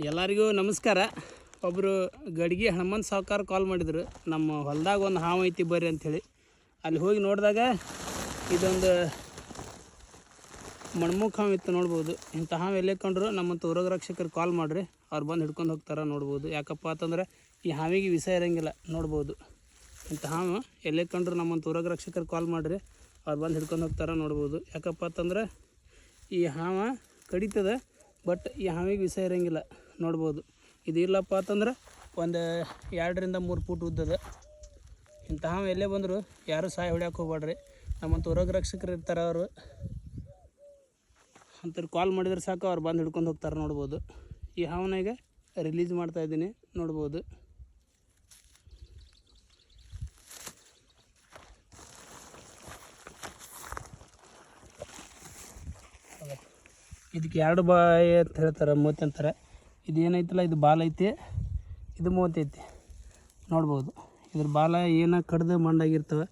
ಎಲ್ಲರಿಗೂ ನಮಸ್ಕಾರ. ಒಬ್ಬರು ಗಡಿಗೆ ಹನುಮಂತ ಸಾವ್ಕಾರ ಕಾಲ್ ಮಾಡಿದ್ರು, ನಮ್ಮ ಹೊಲದಾಗ ಒಂದು ಹಾವು ಐತಿ ಬರ್ರಿ ಅಂಥೇಳಿ. ಅಲ್ಲಿ ಹೋಗಿ ನೋಡಿದಾಗ ಇದೊಂದು ಮಣ್ಮುಖ ಹಾವು ಇತ್ತು ನೋಡ್ಬೋದು. ಇಂಥ ಹಾವು ಎಲ್ಲೇ ಕಂಡ್ರು ನಮ್ಮಂಥ ಉರೋಗ ರಕ್ಷಕರು ಕಾಲ್ ಮಾಡಿರಿ, ಅವ್ರು ಬಂದು ಹಿಡ್ಕೊಂಡು ಹೋಗ್ತಾರೆ ನೋಡ್ಬೋದು. ಯಾಕಪ್ಪ ಅಂತಂದ್ರೆ ಈ ಹಾವಿಗೆ ವಿಷ ಇರೋಂಗಿಲ್ಲ ನೋಡ್ಬೋದು. ಇಂಥ ಹಾವು ಎಲ್ಲೇ ಕಂಡ್ರು ನಮ್ಮಂಥ ಉರೋಗ ರಕ್ಷಕರು ಕಾಲ್ ಮಾಡಿರಿ, ಅವ್ರು ಬಂದು ಹಿಡ್ಕೊಂಡು ಹೋಗ್ತಾರೆ ನೋಡ್ಬೋದು. ಯಾಕಪ್ಪ ಅಂತಂದ್ರೆ ಈ ಹಾವು ಕಡಿತದ, ಬಟ್ ಈ ಹಾವಿಗೆ ವಿಷ ಇರೋಂಗಿಲ್ಲ ನೋಡ್ಬೋದು. ಇದು ಇಲ್ಲಪ್ಪ ಅಂತಂದ್ರೆ ಒಂದು 2 ರಿಂದ 3 ಫೂಟ್ ಉದ್ದದ. ಇಂಥ ಹಾವು ಎಲ್ಲೇ ಬಂದರು ಯಾರೂ ಸಾಯಿ ಹೊಡ್ಯಕ್ಕೆ ಹೋಗ್ಬೇಡ್ರಿ. ನಮ್ಮಂಥ ಉರೋಗ ರಕ್ಷಕರು ಇರ್ತಾರೆ, ಅವರು ಅಂಥವ್ರು ಕಾಲ್ ಮಾಡಿದ್ರೆ ಸಾಕು, ಅವ್ರು ಬಂದು ಹಿಡ್ಕೊಂಡು ಹೋಗ್ತಾರೆ ನೋಡ್ಬೋದು. ಈ ಹಾವನಾಗ ರಿಲೀಸ್ ಮಾಡ್ತಾಯಿದ್ದೀನಿ ನೋಡ್ಬೋದು. ಇದಕ್ಕೆ 2 ಬಾಯಿ ಅಂತ ಹೇಳ್ತಾರೆ, ಮೂತಿ ಅಂತಾರೆ. ಇದು ಏನೈತಲ್ಲ, ಇದು ಬಾಲ ಐತಿ, ಇದು ಮೂತಿ ಐತಿ ನೋಡ್ಬೋದು. ಇದ್ರ ಬಾಲ ಏನೋ ಕಡ್ದು ಮಂಡಾಗಿರ್ತವೆ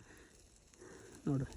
ನೋಡ್ರಿ.